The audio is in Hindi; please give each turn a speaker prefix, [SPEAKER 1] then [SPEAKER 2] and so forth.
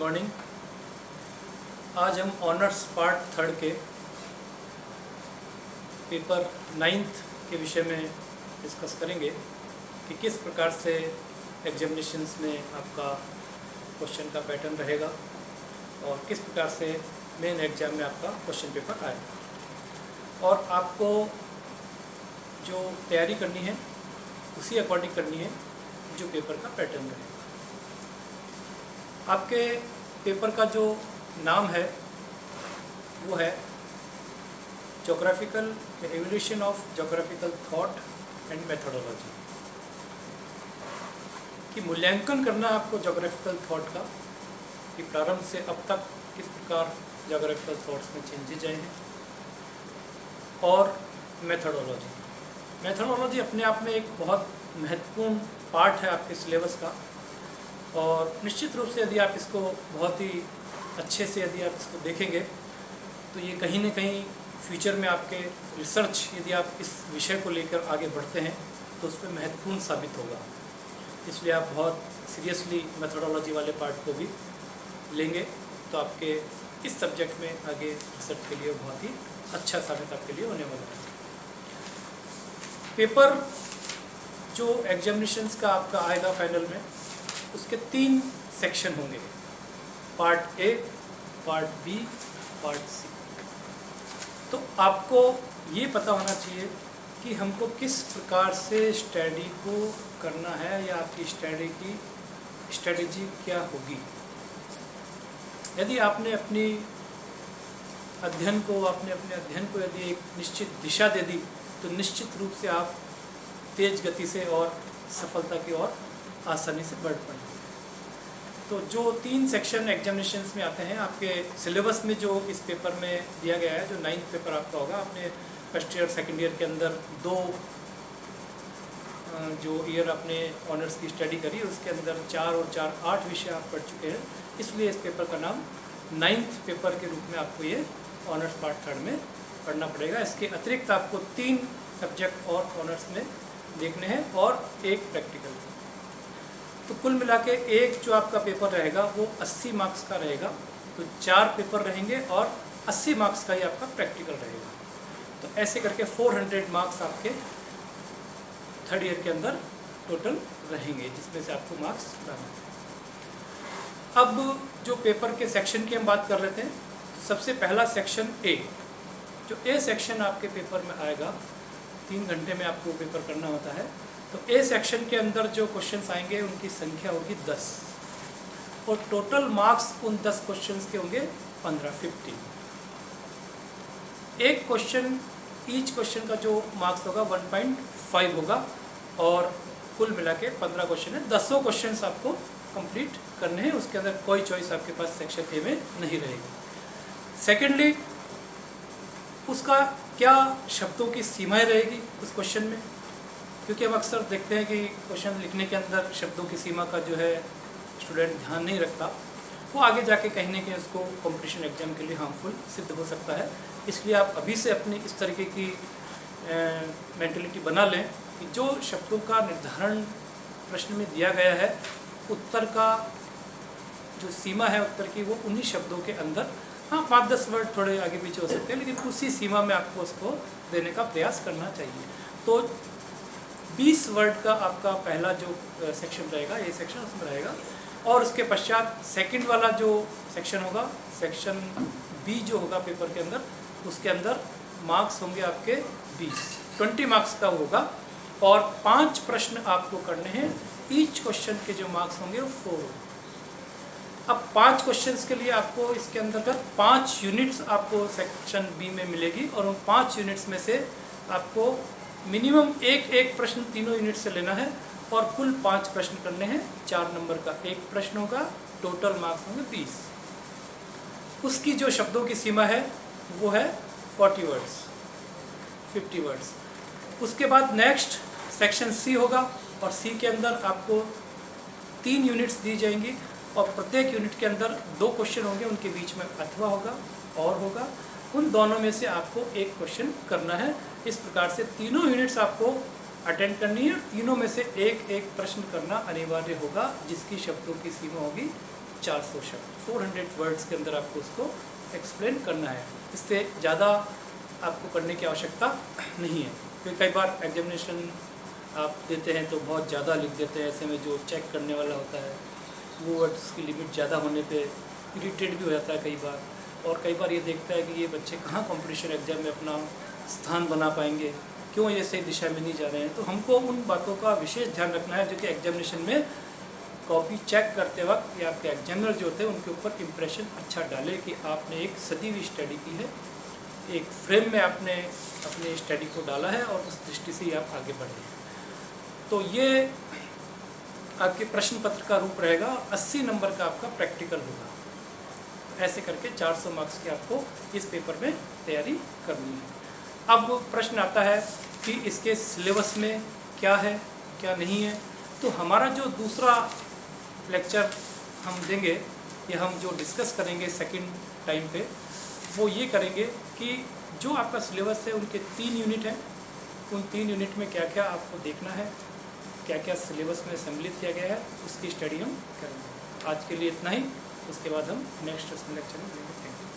[SPEAKER 1] मॉर्निंग। आज हम ऑनर्स पार्ट थर्ड के पेपर 9th के विषय में डिस्कस करेंगे कि किस प्रकार से एग्जामिनेशंस में आपका क्वेश्चन का पैटर्न रहेगा और किस प्रकार से मेन एग्जाम में आपका क्वेश्चन पेपर आएगा। और आपको जो तैयारी करनी है उसी अकॉर्डिंग करनी है जो पेपर का पैटर्न रहेगा। आपके पेपर का जो नाम है वो है geographical evolution of geographical thought and methodology. कि मूल्यांकन करना आपको जोग्राफिकल थॉट का कि प्रारंभ से अब तक किस प्रकार जोग्राफिकल थॉट्स में चेंजेज आए हैं, और मेथोडोलॉजी अपने आप में एक बहुत महत्वपूर्ण पार्ट है आपके सिलेबस का। और निश्चित रूप से यदि आप इसको बहुत ही अच्छे से यदि आप इसको देखेंगे तो ये कहीं ना कहीं फ्यूचर में आपके रिसर्च यदि आप इस विषय को लेकर आगे बढ़ते हैं तो उस पर महत्वपूर्ण साबित होगा। इसलिए आप बहुत सीरियसली मेथोडोलॉजी वाले पार्ट को भी लेंगे तो आपके इस सब्जेक्ट में आगे रिसर्च के लिए बहुत ही अच्छा साबित आपके लिए होने वाला है। पेपर जो एग्जामिनेशंस का आपका आएगा फाइनल में, उसके 3 सेक्शन होंगे, part A, part B, part C. तो आपको ये पता होना चाहिए कि हमको किस प्रकार से स्टडी को करना है या आपकी स्टडी की स्ट्रेटजी क्या होगी। यदि आपने अपने अध्ययन को यदि एक निश्चित दिशा दे दी तो निश्चित रूप से आप तेज गति से और सफलता की ओर आसानी से बढ़ पाएंगे। तो जो 3 सेक्शन एग्जामिनेशंस में आते हैं आपके सिलेबस में, जो इस पेपर में दिया गया है, जो 9th पेपर आपका होगा, आपने फर्स्ट ईयर सेकंड ईयर के अंदर 2 जो ईयर आपने ऑनर्स की स्टडी करी उसके अंदर 4 और 4 8 विषय आप पढ़ चुके हैं। इसलिए इस पेपर का नाम 9th पेपर के रूप में आपको ये ऑनर्स पार्ट थर्ड में पढ़ना पड़ेगा। इसके अतिरिक्त आपको 3 सब्जेक्ट और ऑनर्स में देखने हैं और एक प्रैक्टिकल। तो कुल मिला के एक जो आपका पेपर रहेगा वो 80 मार्क्स का रहेगा। तो 4 पेपर रहेंगे और 80 मार्क्स का ही आपका प्रैक्टिकल रहेगा। तो ऐसे करके 400 मार्क्स आपके थर्ड ईयर के अंदर टोटल रहेंगे, जिसमें से आपको मार्क्स लाना है। अब जो पेपर के सेक्शन की हम बात कर लेते हैं। सबसे पहला सेक्शन ए, जो ए सेक्शन आपके पेपर में आएगा, 3 घंटे में आपको पेपर करना होता है। तो ए सेक्शन के अंदर जो क्वेश्चंस आएंगे उनकी संख्या होगी 10 और टोटल मार्क्स उन 10 क्वेश्चंस के होंगे 50। एक क्वेश्चन, ईच क्वेश्चन का जो मार्क्स होगा 1.5 होगा और कुल मिला के 15 क्वेश्चन है। 10 क्वेश्चंस आपको कंप्लीट करने हैं। उसके अंदर कोई चॉइस आपके पास सेक्शन ए में नहीं रहेगी। सेकेंडली, उसका क्या शब्दों की सीमाएं रहेगी उस क्वेश्चन में, क्योंकि हम अक्सर देखते हैं कि क्वेश्चन लिखने के अंदर शब्दों की सीमा का जो है स्टूडेंट ध्यान नहीं रखता, वो आगे जाके कहीं ना कहीं उसको कंपटीशन एग्जाम के लिए हार्मफुल सिद्ध हो सकता है। इसलिए आप अभी से अपनी इस तरीके की मेंटलिटी बना लें कि जो शब्दों का निर्धारण प्रश्न में दिया गया है, उत्तर का जो सीमा है उत्तर की, वो उन्हीं शब्दों के अंदर, हाँ 5-10 वर्ड थोड़े आगे पीछे हो सकते हैं, लेकिन उसी सीमा में आपको उसको देने का प्रयास करना चाहिए। तो 20 वर्ड का आपका पहला जो सेक्शन रहेगा, ये सेक्शन उसमें रहेगा। और उसके पश्चात सेकंड वाला जो सेक्शन होगा, सेक्शन बी जो होगा पेपर के अंदर, उसके अंदर मार्क्स होंगे आपके 20 मार्क्स का होगा और 5 प्रश्न आपको करने हैं। ईच क्वेश्चन के जो मार्क्स होंगे वो 4। अब 5 क्वेश्चंस के लिए आपको इसके अंतर्गत 5 यूनिट्स आपको सेक्शन बी में मिलेगी और उन 5 यूनिट्स में से आपको मिनिमम एक प्रश्न तीनों यूनिट से लेना है और कुल 5 प्रश्न करने हैं। 4 नंबर का एक प्रश्न होगा, टोटल मार्क्स होंगे 20। उसकी जो शब्दों की सीमा है वो है 40 वर्ड्स, 50 वर्ड्स। उसके बाद नेक्स्ट सेक्शन सी होगा और सी के अंदर आपको 3 यूनिट्स दी जाएंगी और प्रत्येक यूनिट के अंदर 2 क्वेश्चन होंगे, उनके बीच में अथवा होगा और होगा। उन दोनों में से आपको एक क्वेश्चन करना है। इस प्रकार से तीनों यूनिट्स आपको अटेंड करनी है। तीनों में से एक एक प्रश्न करना अनिवार्य होगा, जिसकी शब्दों की सीमा होगी 400 शब्द, 400 वर्ड्स के अंदर आपको उसको एक्सप्लेन करना है। इससे ज़्यादा आपको करने की आवश्यकता नहीं है, क्योंकि कई बार एग्जामिनेशन आप देते हैं तो बहुत ज़्यादा लिख देते हैं, ऐसे में जो चेक करने वाला होता है वो वर्ड्स की लिमिट ज़्यादा होने पे इरिटेट भी हो जाता है कई बार, और कई बार ये देखता है कि ये बच्चे कहाँ कंपटीशन एग्जाम में अपना स्थान बना पाएंगे, क्यों ये सही दिशा में नहीं जा रहे हैं। तो हमको उन बातों का विशेष ध्यान रखना है जो कि एग्जामिनेशन में कॉपी चेक करते वक्त या आपके एग्जामिनर जो होते हैं उनके ऊपर इम्प्रेशन अच्छा डाले कि आपने एक सदी हुई स्टडी की है, एक फ्रेम में आपने अपने स्टडी को डाला है और उस दृष्टि से ही आप आगे बढ़े हैं। तो ये आपके प्रश्न पत्र का रूप रहेगा। 80 नंबर का आपका प्रैक्टिकल होगा। ऐसे करके 400 मार्क्स की आपको इस पेपर में तैयारी करनी है। अब प्रश्न आता है कि इसके सिलेबस में क्या है क्या नहीं है। तो हमारा जो दूसरा लेक्चर हम देंगे या हम जो डिस्कस करेंगे सेकंड टाइम पे, वो ये करेंगे कि जो आपका सिलेबस है उनके 3 यूनिट हैं, उन 3 यूनिट में क्या क्या आपको देखना है, क्या क्या सिलेबस में सम्मिलित किया गया है, उसकी स्टडी हम करेंगे। आज के लिए इतना ही, उसके बाद हम नेक्स्ट लेक्चर में देखेंगे। Thank you.